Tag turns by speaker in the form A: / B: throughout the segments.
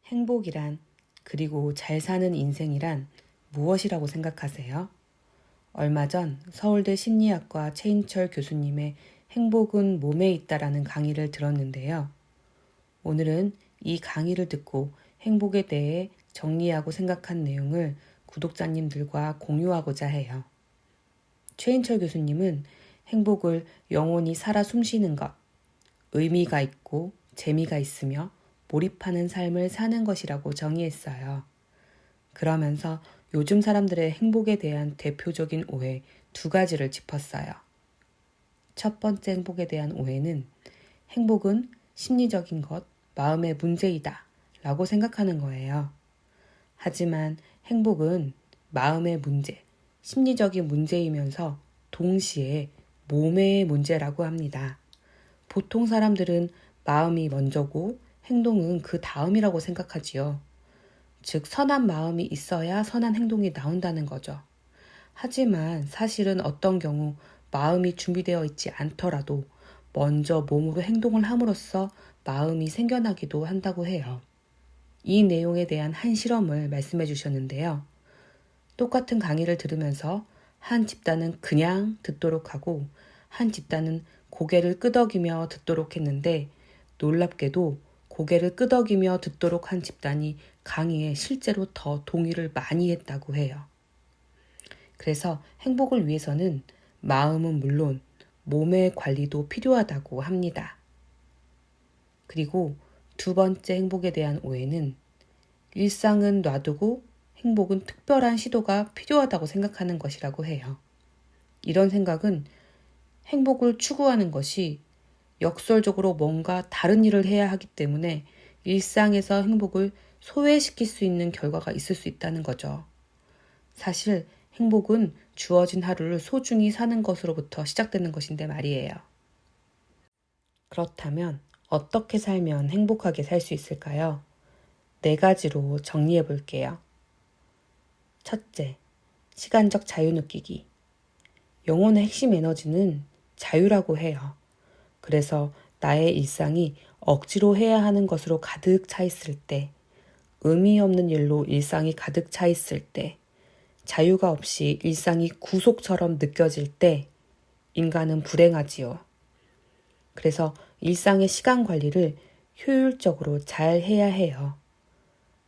A: 행복이란, 그리고 잘 사는 인생이란 무엇이라고 생각하세요? 얼마 전 서울대 심리학과 최인철 교수님의 행복은 몸에 있다라는 강의를 들었는데요. 오늘은 이 강의를 듣고 행복에 대해 정리하고 생각한 내용을 구독자님들과 공유하고자 해요. 최인철 교수님은 행복을 영원히 살아 숨쉬는 것, 의미가 있고 재미가 있으며 몰입하는 삶을 사는 것이라고 정의했어요. 그러면서 요즘 사람들의 행복에 대한 대표적인 오해 2가지를 짚었어요. 첫 번째 행복에 대한 오해는 행복은 심리적인 것, 마음의 문제이다 라고 생각하는 거예요. 하지만 행복은 마음의 문제, 심리적인 문제이면서 동시에 몸의 문제라고 합니다. 보통 사람들은 마음이 먼저고 행동은 그 다음이라고 생각하지요. 즉, 선한 마음이 있어야 선한 행동이 나온다는 거죠. 하지만 사실은 어떤 경우 마음이 준비되어 있지 않더라도 먼저 몸으로 행동을 함으로써 마음이 생겨나기도 한다고 해요. 이 내용에 대한 한 실험을 말씀해 주셨는데요. 똑같은 강의를 들으면서 한 집단은 그냥 듣도록 하고 한 집단은 고개를 끄덕이며 듣도록 했는데 놀랍게도 고개를 끄덕이며 듣도록 한 집단이 강의에 실제로 더 동의를 많이 했다고 해요. 그래서 행복을 위해서는 마음은 물론 몸의 관리도 필요하다고 합니다. 그리고 2번째 행복에 대한 오해는 일상은 놔두고 행복은 특별한 시도가 필요하다고 생각하는 것이라고 해요. 이런 생각은 행복을 추구하는 것이 역설적으로 뭔가 다른 일을 해야 하기 때문에 일상에서 행복을 소외시킬 수 있는 결과가 있을 수 있다는 거죠. 사실 행복은 주어진 하루를 소중히 사는 것으로부터 시작되는 것인데 말이에요. 그렇다면 어떻게 살면 행복하게 살 수 있을까요? 4가지로 정리해 볼게요. 첫째, 시간적 자유 느끼기. 영혼의 핵심 에너지는 자유라고 해요. 그래서 나의 일상이 억지로 해야 하는 것으로 가득 차 있을 때, 의미 없는 일로 일상이 가득 차 있을 때, 자유가 없이 일상이 구속처럼 느껴질 때 인간은 불행하지요. 그래서 일상의 시간 관리를 효율적으로 잘 해야 해요.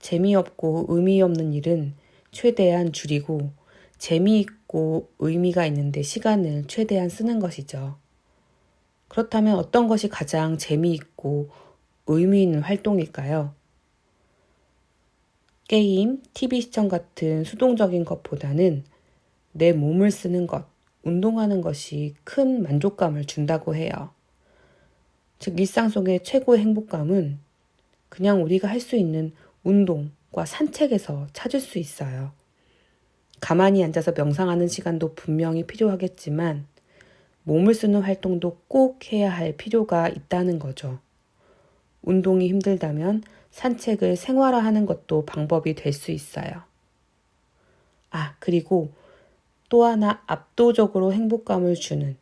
A: 재미없고 의미 없는 일은 최대한 줄이고 재미있고 의미가 있는데 시간을 최대한 쓰는 것이죠. 그렇다면 어떤 것이 가장 재미있고 의미 있는 활동일까요? 게임, TV 시청 같은 수동적인 것보다는 내 몸을 쓰는 것, 운동하는 것이 큰 만족감을 준다고 해요. 즉, 일상 속의 최고의 행복감은 그냥 우리가 할 수 있는 운동과 산책에서 찾을 수 있어요. 가만히 앉아서 명상하는 시간도 분명히 필요하겠지만 몸을 쓰는 활동도 꼭 해야 할 필요가 있다는 거죠. 운동이 힘들다면 산책을 생활화하는 것도 방법이 될 수 있어요. 그리고 또 하나 압도적으로 행복감을 주는,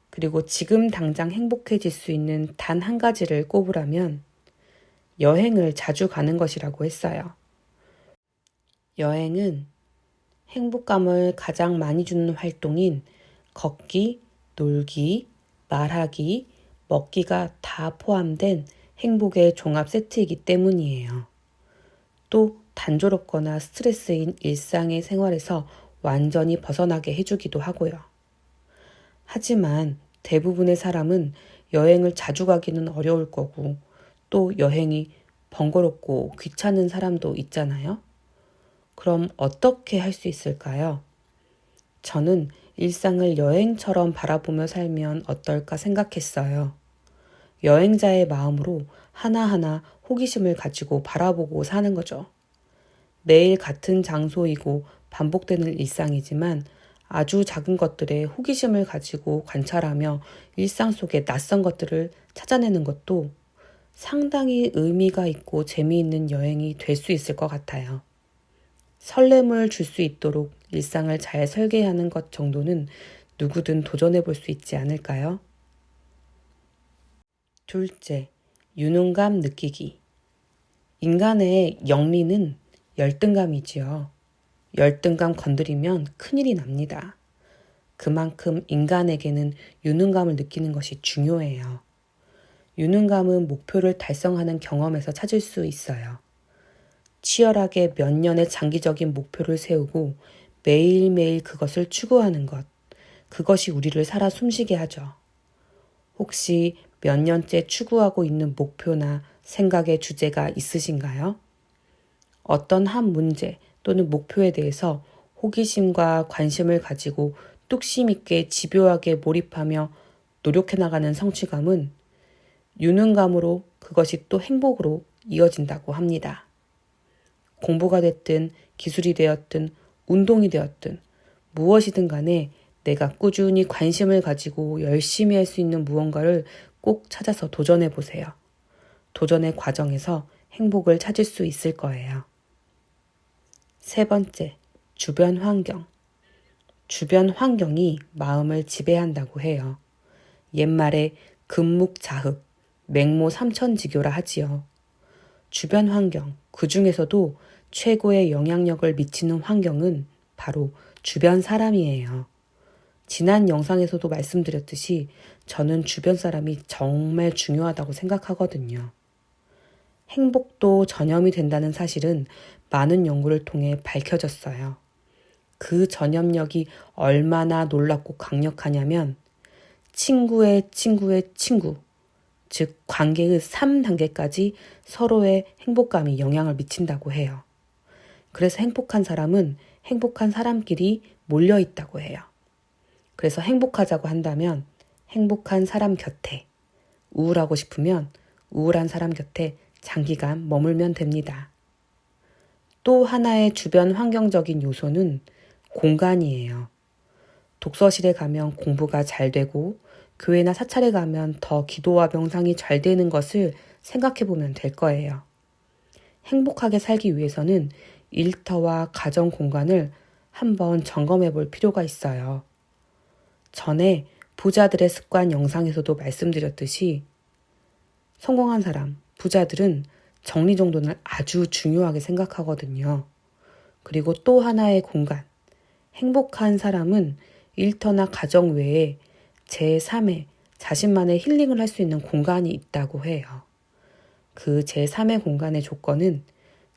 A: 그리고 지금 당장 행복해질 수 있는 단 한 가지를 꼽으라면 여행을 자주 가는 것이라고 했어요. 여행은 행복감을 가장 많이 주는 활동인 걷기, 놀기, 말하기, 먹기가 다 포함된 행복의 종합 세트이기 때문이에요. 또 단조롭거나 스트레스인 일상의 생활에서 완전히 벗어나게 해주기도 하고요. 하지만 대부분의 사람은 여행을 자주 가기는 어려울 거고 또 여행이 번거롭고 귀찮은 사람도 있잖아요. 그럼 어떻게 할 수 있을까요? 저는 일상을 여행처럼 바라보며 살면 어떨까 생각했어요. 여행자의 마음으로 하나하나 호기심을 가지고 바라보고 사는 거죠. 매일 같은 장소이고 반복되는 일상이지만 아주 작은 것들에 호기심을 가지고 관찰하며 일상 속의 낯선 것들을 찾아내는 것도 상당히 의미가 있고 재미있는 여행이 될 수 있을 것 같아요. 설렘을 줄 수 있도록 일상을 잘 설계하는 것 정도는 누구든 도전해 볼 수 있지 않을까요? 둘째, 유능감 느끼기. 인간의 영리는 열등감이지요. 열등감 건드리면 큰일이 납니다. 그만큼 인간에게는 유능감을 느끼는 것이 중요해요. 유능감은 목표를 달성하는 경험에서 찾을 수 있어요. 치열하게 몇 년의 장기적인 목표를 세우고 매일매일 그것을 추구하는 것, 그것이 우리를 살아 숨쉬게 하죠. 혹시 몇 년째 추구하고 있는 목표나 생각의 주제가 있으신가요? 어떤 한 문제 또는 목표에 대해서 호기심과 관심을 가지고 뚝심 있게 집요하게 몰입하며 노력해 나가는 성취감은 유능감으로 그것이 또 행복으로 이어진다고 합니다. 공부가 됐든 기술이 되었든 운동이 되었든 무엇이든 간에 내가 꾸준히 관심을 가지고 열심히 할 수 있는 무언가를 꼭 찾아서 도전해 보세요. 도전의 과정에서 행복을 찾을 수 있을 거예요. 세 번째, 주변 환경. 주변 환경이 마음을 지배한다고 해요. 옛말에 금묵자흑, 맹모삼천지교라 하지요. 주변 환경, 그 중에서도 최고의 영향력을 미치는 환경은 바로 주변 사람이에요. 지난 영상에서도 말씀드렸듯이 저는 주변 사람이 정말 중요하다고 생각하거든요. 행복도 전염이 된다는 사실은 많은 연구를 통해 밝혀졌어요. 그 전염력이 얼마나 놀랍고 강력하냐면 친구의 친구의 친구, 즉 관계의 3단계까지 서로의 행복감이 영향을 미친다고 해요. 그래서 행복한 사람은 행복한 사람끼리 몰려 있다고 해요. 그래서 행복하자고 한다면 행복한 사람 곁에, 우울하고 싶으면 우울한 사람 곁에 장기간 머물면 됩니다. 또 하나의 주변 환경적인 요소는 공간이에요. 독서실에 가면 공부가 잘 되고 교회나 사찰에 가면 더 기도와 명상이 잘 되는 것을 생각해 보면 될 거예요. 행복하게 살기 위해서는 일터와 가정 공간을 한번 점검해 볼 필요가 있어요. 전에 부자들의 습관 영상에서도 말씀드렸듯이 성공한 사람, 부자들은 정리정돈을 아주 중요하게 생각하거든요. 그리고 또 하나의 공간, 행복한 사람은 일터나 가정 외에 제3의 자신만의 힐링을 할 수 있는 공간이 있다고 해요. 그 제3의 공간의 조건은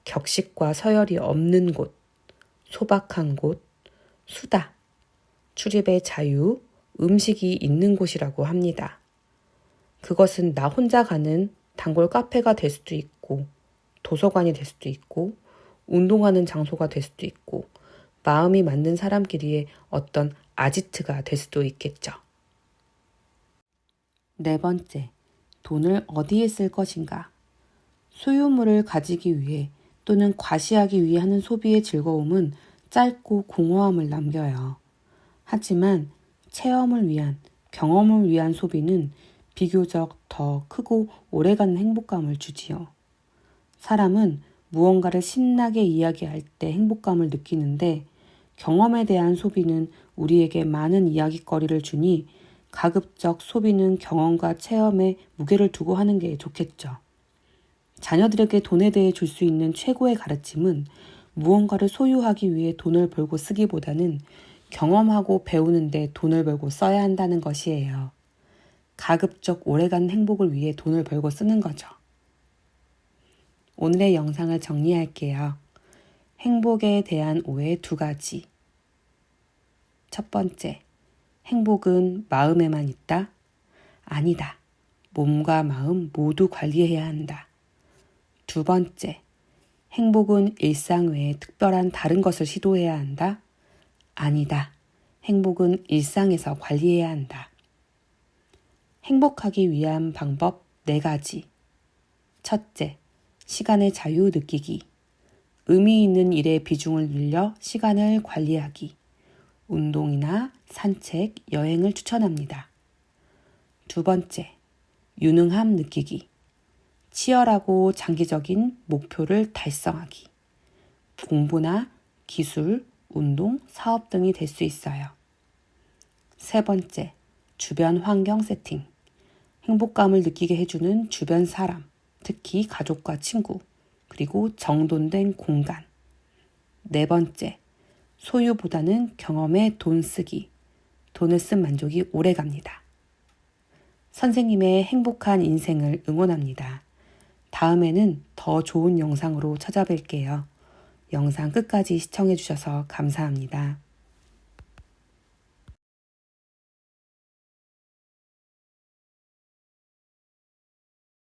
A: 격식과 서열이 없는 곳, 소박한 곳, 수다, 출입의 자유, 음식이 있는 곳이라고 합니다. 그것은 나 혼자 가는 단골 카페가 될 수도 있고, 도서관이 될 수도 있고, 운동하는 장소가 될 수도 있고, 마음이 맞는 사람끼리의 어떤 아지트가 될 수도 있겠죠. 네 번째, 돈을 어디에 쓸 것인가? 소유물을 가지기 위해 또는 과시하기 위해 하는 소비의 즐거움은 짧고 공허함을 남겨요. 하지만 체험을 위한, 경험을 위한 소비는 비교적 더 크고 오래가는 행복감을 주지요. 사람은 무언가를 신나게 이야기할 때 행복감을 느끼는데 경험에 대한 소비는 우리에게 많은 이야깃거리를 주니 가급적 소비는 경험과 체험에 무게를 두고 하는 게 좋겠죠. 자녀들에게 돈에 대해 줄 수 있는 최고의 가르침은 무언가를 소유하기 위해 돈을 벌고 쓰기보다는 경험하고 배우는데 돈을 벌고 써야 한다는 것이에요. 가급적 오래가는 행복을 위해 돈을 벌고 쓰는 거죠. 오늘의 영상을 정리할게요. 행복에 대한 오해 2가지. 첫 번째, 행복은 마음에만 있다? 아니다. 몸과 마음 모두 관리해야 한다. 두 번째, 행복은 일상 외에 특별한 다른 것을 시도해야 한다? 아니다. 행복은 일상에서 관리해야 한다. 행복하기 위한 방법 4가지. 첫째, 시간의 자유 느끼기. 의미 있는 일에 비중을 늘려 시간을 관리하기. 운동이나 산책, 여행을 추천합니다. 두 번째, 유능함 느끼기. 치열하고 장기적인 목표를 달성하기. 공부나 기술, 운동, 사업 등이 될 수 있어요. 세 번째, 주변 환경 세팅. 행복감을 느끼게 해주는 주변 사람, 특히 가족과 친구, 그리고 정돈된 공간. 네 번째, 소유보다는 경험에 돈 쓰기. 돈을 쓴 만족이 오래 갑니다. 선생님의 행복한 인생을 응원합니다. 다음에는 더 좋은 영상으로 찾아뵐게요. 영상 끝까지 시청해주셔서 감사합니다.